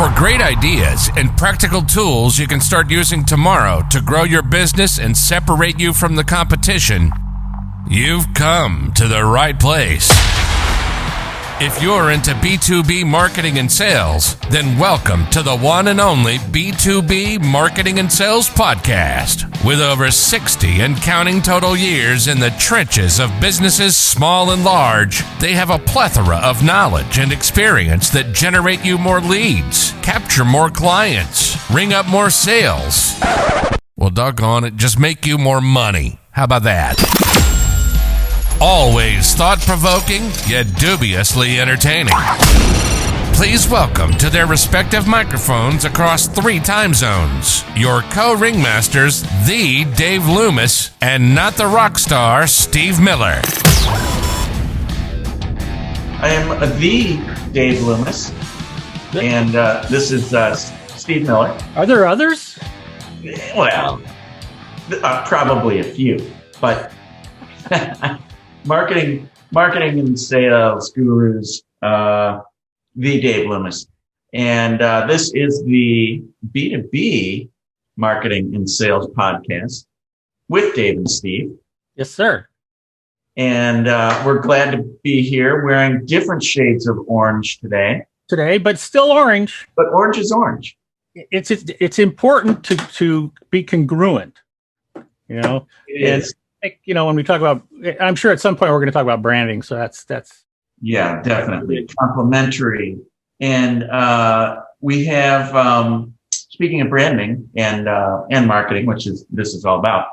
For great ideas and practical tools you can start using tomorrow to grow your business and separate you from the competition, you've come to the right place. If you're into B2B marketing and sales, then welcome to the one and only B2B Marketing and Sales podcast. With over 60 and counting total years in the trenches of businesses small and large, they have a plethora of knowledge and experience that generate you more leads, capture more clients, ring up more sales. Well, doggone it, just make you more money. How about that? Always thought-provoking, yet dubiously entertaining. Please welcome to their respective microphones across 3 time zones, your co-ringmasters, the Dave Loomis, and not the rock star, Steve Miller. I am the Dave Loomis, and this is Steve Miller. Are there others? Well, probably a few, but... Marketing and sales gurus, the Dave Loomis. And this is the B2B Marketing and Sales podcast with Dave and Steve. Yes, sir. And we're glad to be here wearing different shades of orange today. But still orange. But orange is orange. It's important to be congruent. You know, it is. You know, when we talk about, I'm sure at some point we're going to talk about branding. So that's. Yeah, definitely complementary. And we have, speaking of branding and marketing, which this is all about.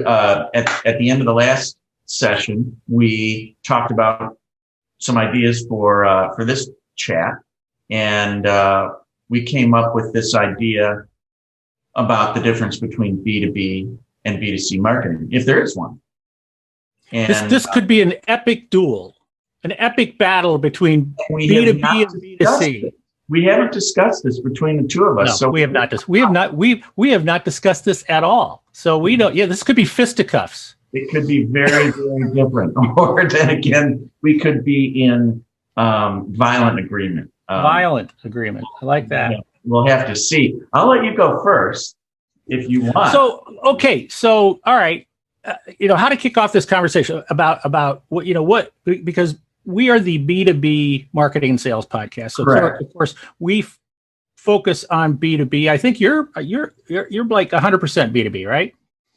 At the end of the last session, we talked about some ideas for this chat, and we came up with this idea about the difference between B2B and B2C marketing, if there is one. And this could be an epic duel, an epic battle between B2B and B2C. We haven't discussed this between the two of us. No, so we have not. We have not discussed this at all. So we don't. Yeah, this could be fisticuffs. It could be very, very different. Or then again, we could be in violent agreement. Violent agreement. I like that. Yeah, we'll have to see. I'll let you go first if you want. So all right. How to kick off this conversation about what because we are the B2B Marketing and Sales podcast. So of course we focus on B2B. I think you're like 100% B2B, right?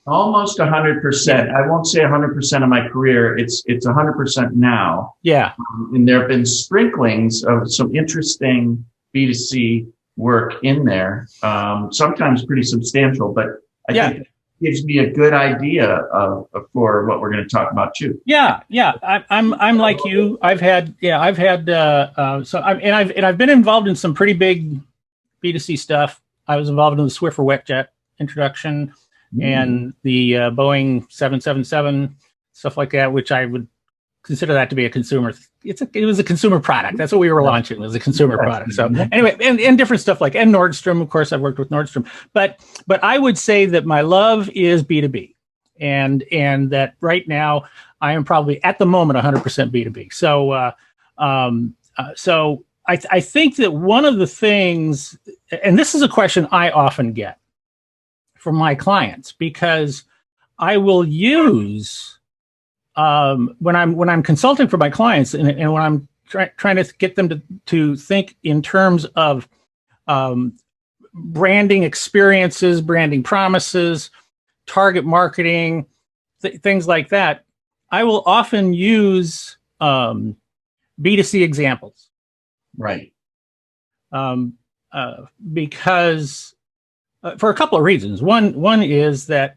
Almost 100%. I won't say 100% of my career. It's 100% now. Yeah. And there have been sprinklings of some interesting B2C work in there. Sometimes pretty substantial, but I think gives me a good idea for what we're going to talk about too. Yeah. I'm like you. I've had I've been involved in some pretty big B2C stuff. I was involved in the Swiffer Wetjet introduction and the Boeing 777 stuff like that, which I would consider that to be a consumer. It was a consumer product. That's what we were launching. It was a consumer product. So anyway, and different stuff like, and Nordstrom, of course, I've worked with Nordstrom, but I would say that my love is B2B and that right now I am probably at the moment 100% B2B. So I think that one of the things, and this is a question I often get from my clients, because I will use, when I'm consulting for my clients and when I'm trying to get them to think in terms of branding experiences, branding promises, target marketing, things like that, I will often use B2C examples. Right. Because for a couple of reasons. One is that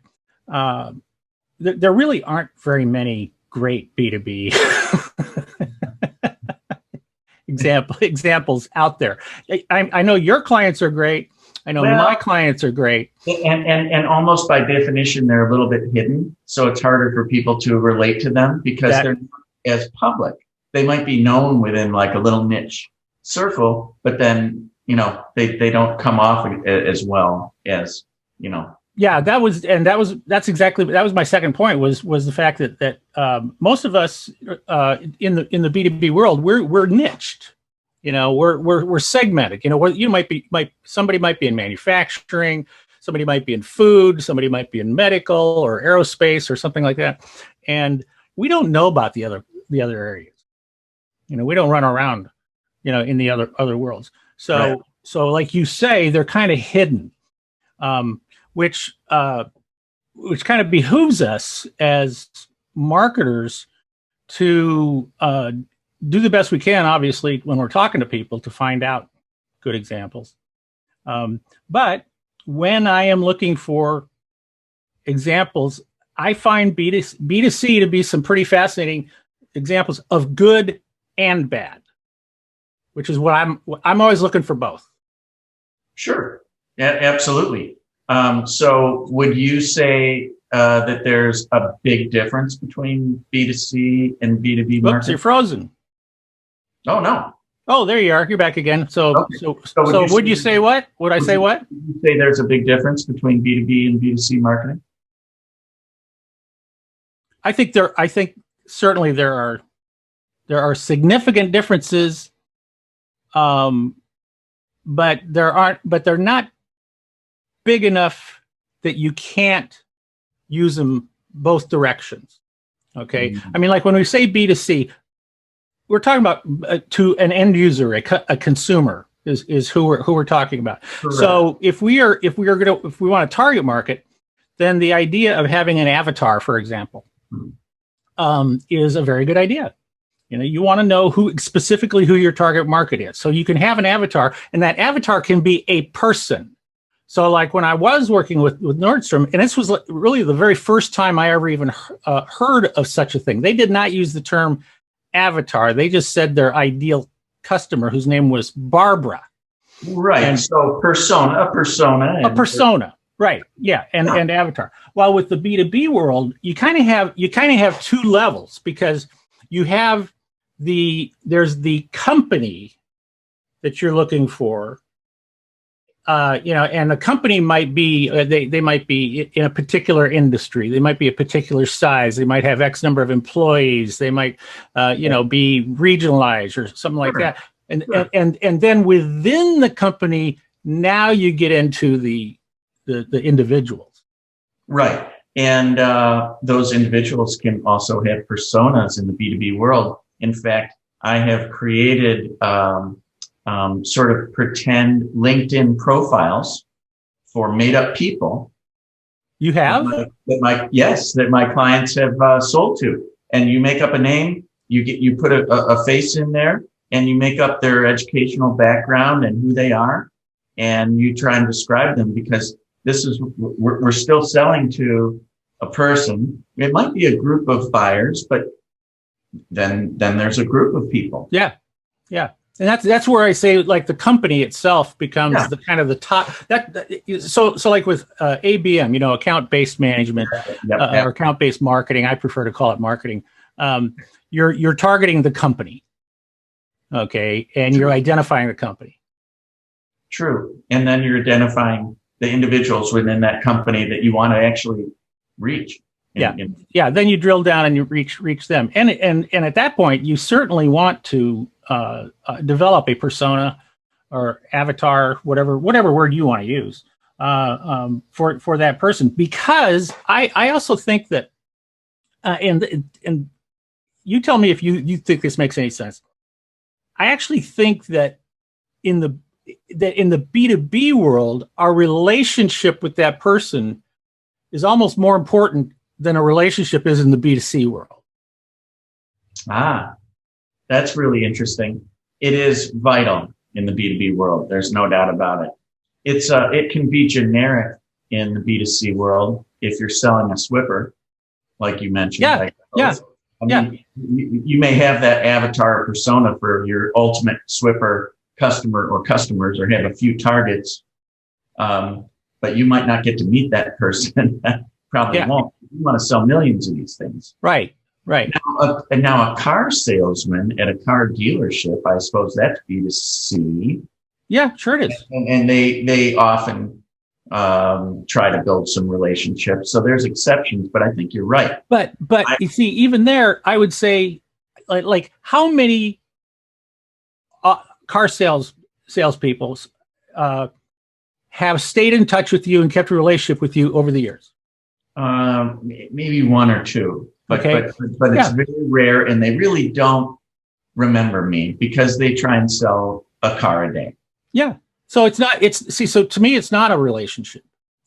there really aren't very many great B2B examples out there. I know your clients are great. I know my clients are great. And almost by definition, they're a little bit hidden. So it's harder for people to relate to them because they're not as public. They might be known within like a little niche circle, but then, they don't come off as well as, Yeah, that was my second point was the fact that most of us in the B2B world, we're niched. we're segmented. Somebody might be in manufacturing, somebody might be in food, somebody might be in medical or aerospace or something like that, and we don't know about the other areas. We don't run around, in the other worlds. So Right. so like you say, they're kind of hidden, which kind of behooves us as marketers to do the best we can, obviously, when we're talking to people, to find out good examples. But when I am looking for examples, I find B2C to be some pretty fascinating examples of good and bad, which is what I'm always looking for both. Sure. Yeah, absolutely. So would you say that there's a big difference between B2C and B2B Oops, marketing? you're frozen. Oh, no. Oh, there you are. You're back again. So, Okay. so would you say what? Would I say what? Would you say there's a big difference between B2B and B2C marketing? I think certainly there are significant differences, but they're not big enough that you can't use them both directions. Okay. Mm-hmm. I mean, like when we say B2C, we're talking about to an end user, a consumer is who we're talking about. Correct. So if we want to target market, then the idea of having an avatar, for example, is a very good idea. You want to know specifically who your target market is. So you can have an avatar, and that avatar can be a person. So like when I was working with Nordstrom, and this was really the very first time I ever even heard of such a thing. They did not use the term avatar. They just said their ideal customer, whose name was Barbara. Right. And so a persona. Right. Yeah. And avatar. While with the B2B world, you kind of have two levels, because you have there's the company that you're looking for, and the company might be, they might be in a particular industry. They might be a particular size. They might have X number of employees. They might, be regionalized or something like that. And then within the company, now you get into the individuals. Right. And those individuals can also have personas in the B2B world. In fact, I have created sort of pretend LinkedIn profiles for made-up people. You have? That my clients have sold to. And you make up a name, you put a face in there, and you make up their educational background and who they are, and you try and describe them, because we're still selling to a person. It might be a group of buyers, but then there's a group of people. Yeah. And that's where I say, like, the company itself becomes the kind of the top. So like with ABM, account-based management, or account-based marketing. I prefer to call it marketing. You're targeting the company, okay, and you're identifying the company. True, and then you're identifying the individuals within that company that you want to actually reach. Then you drill down and you reach them, and at that point, you certainly want to develop a persona or avatar, whatever word you want to use, for that person. Because I also think that, and you tell me if you think this makes any sense. I actually think that in the B2B world, our relationship with that person is almost more important than a relationship is in the B2C world. That's really interesting. It is vital in the B2B world. There's no doubt about it. It can be generic in the B2C world if you're selling a Swiffer, like you mentioned. You may have that avatar persona for your ultimate Swiffer customer or customers, or have a few targets, but you might not get to meet that person. Probably won't. You want to sell millions of these things. Right. Now a car salesman at a car dealership, I suppose that's B2C. Yeah, sure it is. And they often try to build some relationships. So there's exceptions, but I think you're right. But you see, even there, I would say, like how many car salespeople have stayed in touch with you and kept a relationship with you over the years? Maybe one or two, but Okay. but it's very rare, and they really don't remember me because they try and sell a car a day. Yeah. So it's not. So to me, it's not a relationship.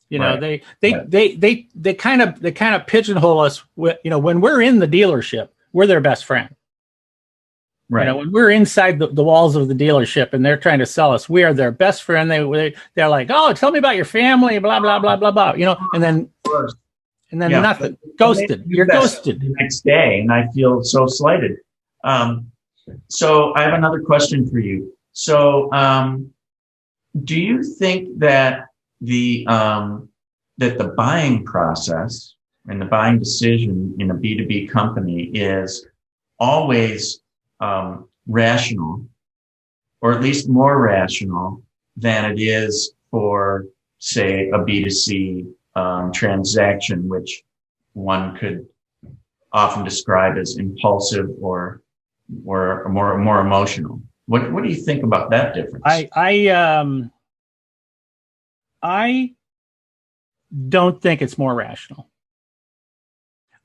You know, Right. they kind of pigeonhole us. When we're in the dealership, we're their best friend. Right. When we're inside the walls of the dealership and they're trying to sell us, we are their best friend. They're like, oh, tell me about your family, blah blah blah blah blah. And then nothing. Ghosted. You're ghosted the next day, and I feel so slighted. So I have another question for you. So, do you think that the buying process and the buying decision in a B2B company is always rational, or at least more rational than it is for, say, a B2C transaction, which one could often describe as impulsive or more emotional? What do you think about that difference? I don't think it's more rational.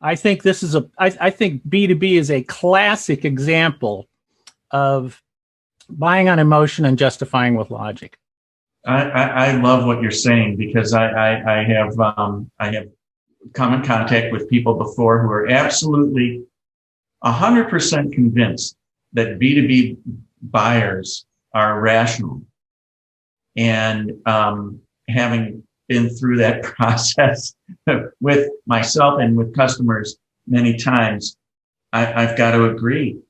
I think I think B2B is a classic example of buying on emotion and justifying with logic. I love what you're saying, because I have come in contact with people before who are absolutely 100% convinced that B2B buyers are rational. And having been through that process with myself and with customers many times, I've got to agree.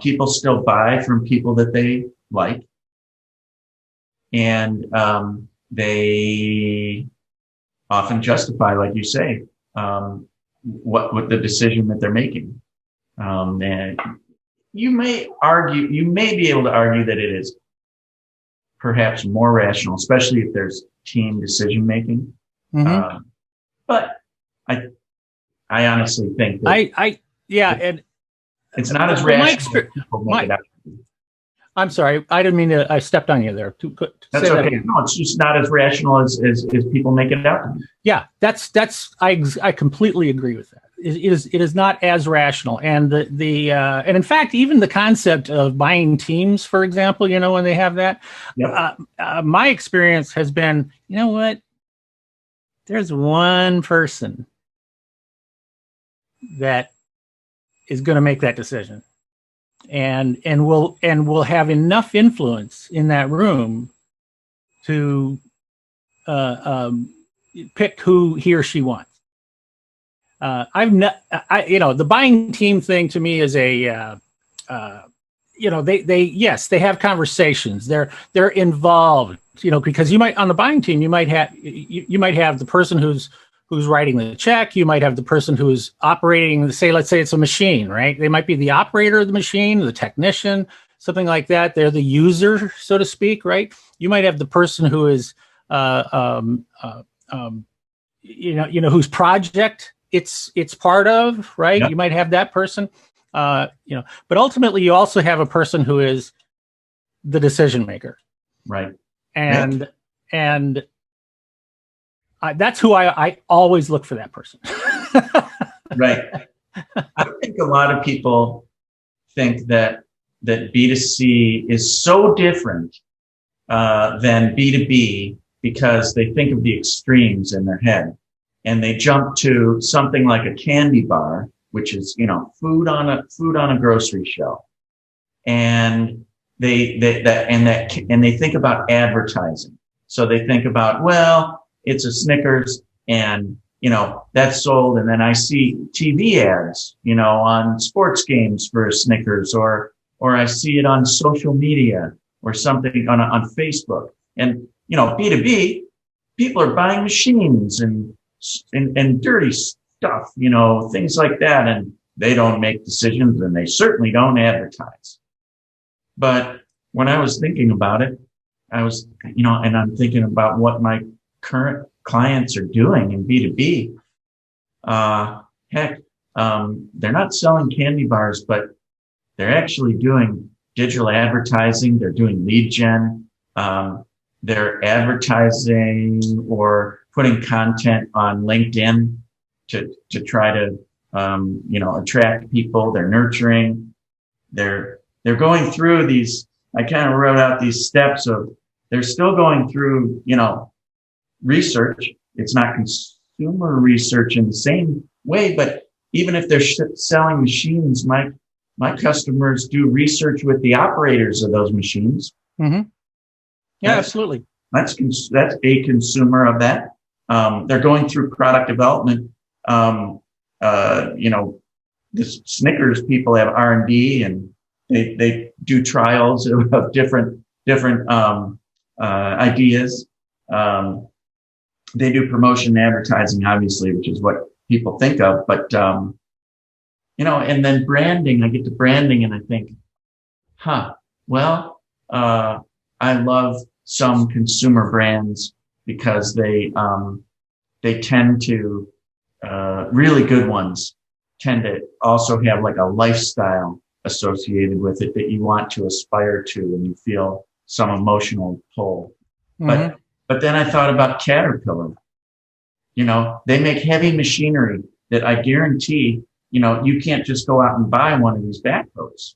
People still buy from people that they like, and they often justify, like you say, what the decision that they're making. And you may be able to argue that it is perhaps more rational, especially if there's team decision making. Mm-hmm. But I honestly think that it's not as rational as people make it out. I'm sorry, I didn't mean to. I stepped on you there. That's okay. No, it's just not as rational as people make it out to be. Yeah, I completely agree with that. It is not as rational, and and in fact, even the concept of buying teams, for example, when they have that, Yep. My experience has been, what? There's one person that is going to make that decision, and will have enough influence in that room to pick who he or she wants. The buying team thing to me is they have conversations. They're involved, because you might, on the buying team, you might have the person who's writing the check. You might have the person who's operating, let's say it's a machine, right? They might be the operator of the machine, the technician, something like that. They're the user, so to speak, right? You might have the person who is, whose project it's part of, right? Yep. You might have that person, but ultimately you also have a person who is the decision maker, right? And that's who I always look for, that person. Right. I think a lot of people think that B2C is so different than B2B because they think of the extremes in their head. And they jump to something like a candy bar, which is, food on a grocery shelf. And they think about advertising. So they think about, well, it's a Snickers and, that's sold. And then I see TV ads, on sports games for Snickers, or I see it on social media or something on Facebook. And, B2B, people are buying machines and dirty stuff, things like that. And they don't make decisions, and they certainly don't advertise. But when I was thinking about it, I was, and I'm thinking about what my current clients are doing in B2B. They're not selling candy bars, but they're actually doing digital advertising. They're doing lead gen. They're advertising or putting content on LinkedIn to try to, attract people. They're nurturing. They're going through these. I kind of wrote out these steps of. They're still going through, research. It's not consumer research in the same way, but even if they're selling machines, my customers do research with the operators of those machines. Mm-hmm. Yeah, absolutely. That's a consumer of that. They're going through product development. The Snickers people have R&D, and they do trials of different ideas. They do promotion and advertising, obviously, which is what people think of. But, and then branding, I get to branding and I think, I love some consumer brands because they tend to, really good ones tend to also have like a lifestyle associated with it that you want to aspire to and you feel some emotional pull. Mm-hmm. But then I thought about Caterpillar. They make heavy machinery that I guarantee, you can't just go out and buy one of these backhoes,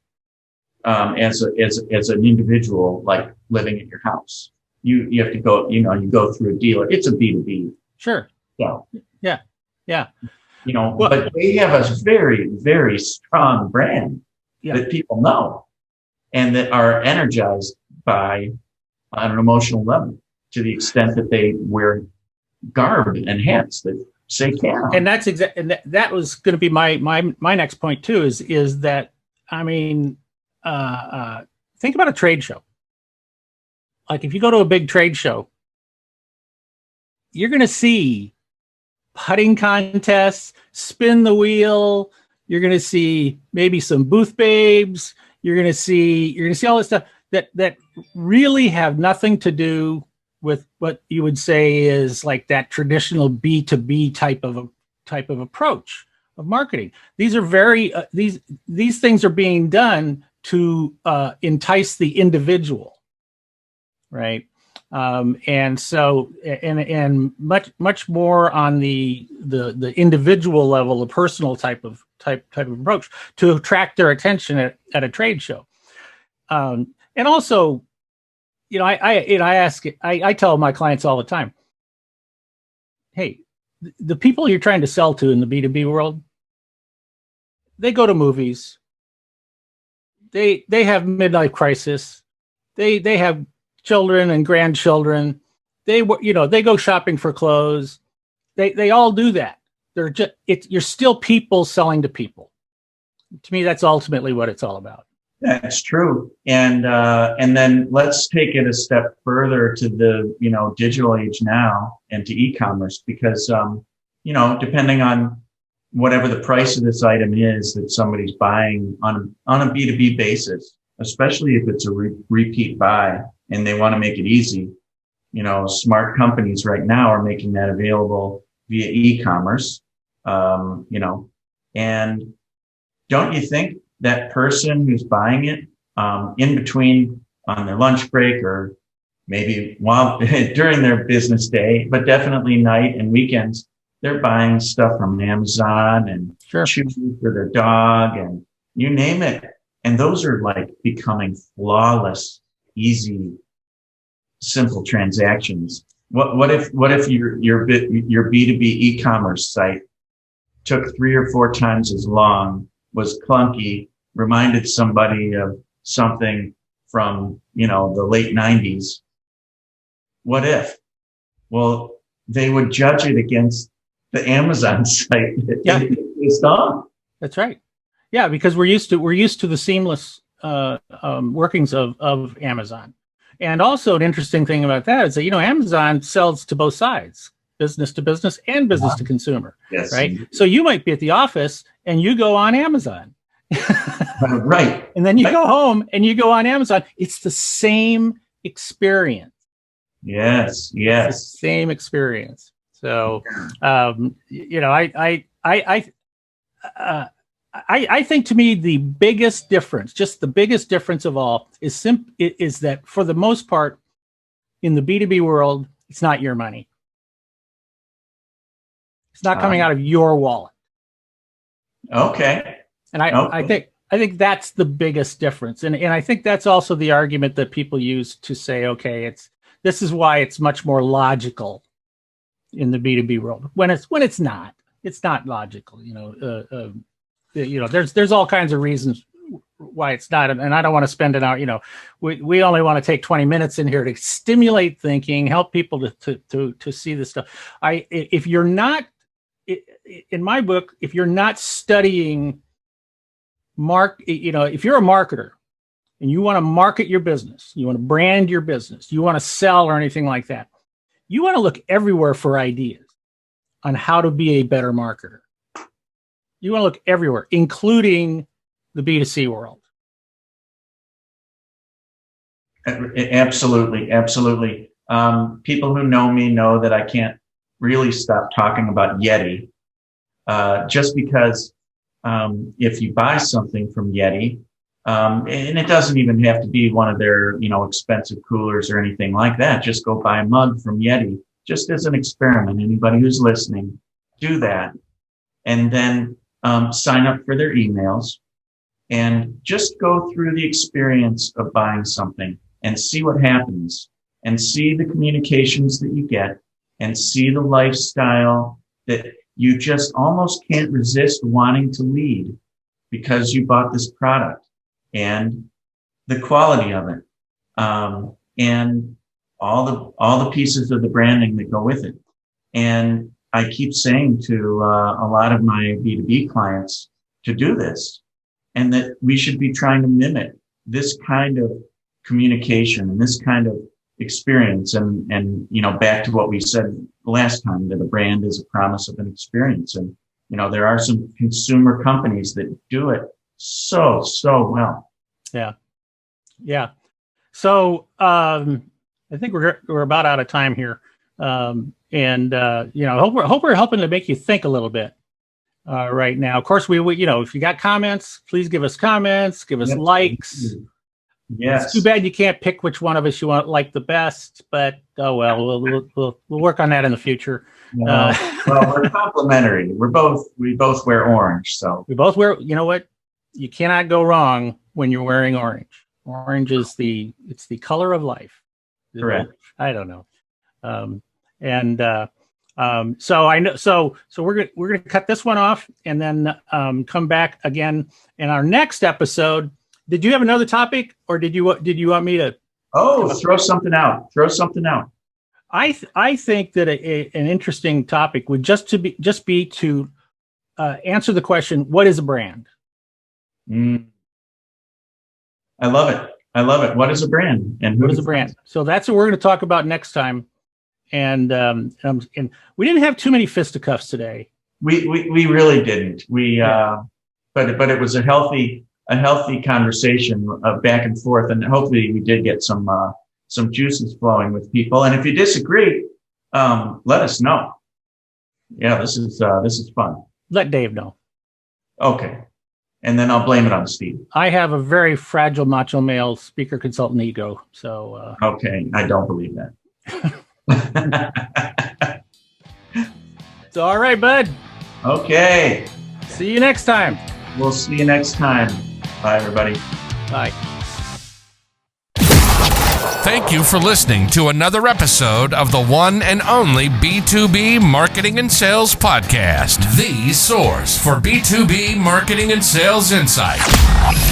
as an individual, like living at your house. You have to go, you go through a dealer. It's a B2B. Sure. So, yeah. But they have a very, very strong brand that people know and that are energized by on an emotional level to the extent that they wear garb and hats that say Cat. And that's and that was going to be my next point too. Is that think about a trade show. Like if you go to a big trade show, you're going to see putting contests, spin the wheel. You're going to see maybe some booth babes. You're going to see all this stuff that really have nothing to do with what you would say is like that traditional B2B type of approach of marketing. These are very these things are being done to entice the individual, right? And so and much more on the individual level, the personal type of approach to attract their attention at a trade show. And also, I tell my clients all the time, hey, the people you're trying to sell to in the B2B world, they go to movies. They have midlife crisis. They have children and grandchildren. They go shopping for clothes. They all do that. You're still people selling to people. To me, that's ultimately what it's all about. That's true. And then let's take it a step further to the, digital age now and to e-commerce because, depending on whatever the price of this item is that somebody's buying on a B2B basis, especially if it's a repeat buy and they want to make it easy, smart companies right now are making that available via e-commerce, and don't you think that person who's buying it, in between on their lunch break or maybe while during their business day, but definitely night and weekends, they're buying stuff from Amazon and shoes for their dog and you name it. And those are like becoming flawless, easy, simple transactions. What if your B2B e-commerce site took 3 or 4 times as long, was clunky, reminded somebody of something from, the late 90s? What if? Well, they would judge it against the Amazon site. It's on. That's right. Yeah, because we're used to the seamless workings of Amazon. And also an interesting thing about that is that, Amazon sells to both sides, business to business and business to consumer. Yes. Right. So you might be at the office and you go on Amazon. Right. And then you go home and you go on Amazon. It's the same experience. Yes. It's the same I I think to me the biggest difference, just the biggest difference of all, is that for the most part in the B2B world, it's not your money. It's not coming out of your wallet. Okay. And I think that's the biggest difference. And I think that's also the argument that people use to say, okay, this is why it's much more logical in the B2B world when it's not logical. There's all kinds of reasons why it's not, and I don't want to spend an hour. We only want to take 20 minutes in here to stimulate thinking, help people to see this stuff. If you're not, in my book, if you're not studying if you're a marketer and you want to market your business, you want to brand your business, you want to sell or anything like that, you want to look everywhere for ideas on how to be a better marketer. You want to look everywhere, including the B2C world. Absolutely. Absolutely. People who know me know that I can't really stop talking about Yeti, just because if you buy something from Yeti, and it doesn't even have to be one of their, expensive coolers or anything like that. Just go buy a mug from Yeti, just as an experiment. Anybody who's listening, do that. And then sign up for their emails and just go through the experience of buying something and see what happens and see the communications that you get and see the lifestyle that you just almost can't resist wanting to lead because you bought this product, and the quality of it, and all the pieces of the branding that go with it. And I keep saying to a lot of my B2B clients to do this, and that we should be trying to mimic this kind of communication and this kind of experience. And back to what we said last time, that a brand is a promise of an experience. And, there are some consumer companies that do it so well. Yeah. Yeah. So, I think we're about out of time here. Hope we're helping to make you think a little bit, right now. Of course, we if you got comments, please give us comments, give us likes. Yes. It's too bad you can't pick which one of us you want like the best, but oh well, we'll work on that in the future. Well, we're complementary. We both wear orange, so we both wear. You know what? You cannot go wrong when you're wearing orange. Orange is the color of life. Correct. I don't know. So I know. So we're gonna cut this one off and then come back again in our next episode. Did you have another topic, or did you want me to? Oh, throw something out. I think that an interesting topic would just be to answer the question, what is a brand? I love it. What is a brand? And what is a brand? So that's what we're going to talk about next time. And we didn't have too many fisticuffs today. We really didn't. But it was a healthy conversation of back and forth, and hopefully we did get some juices flowing with people. And if you disagree, let us know. Yeah, this is fun. Let Dave know. Okay. And then I'll blame it on Steve. I have a very fragile macho male speaker consultant ego. So okay, I don't believe that. So all right, bud. Okay. See you next time. We'll see you next time. Bye, everybody. Bye. Thank you for listening to another episode of the one and only B2B Marketing and Sales Podcast, the source for B2B marketing and sales insight.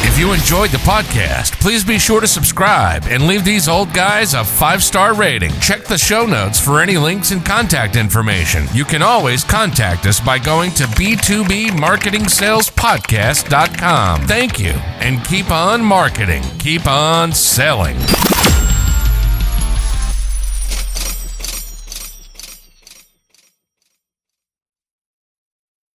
If you enjoyed the podcast, please be sure to subscribe and leave these old guys a 5-star rating. Check the show notes for any links and contact information. You can always contact us by going to b2bmarketingsalespodcast.com. Thank you, and keep on marketing, keep on selling.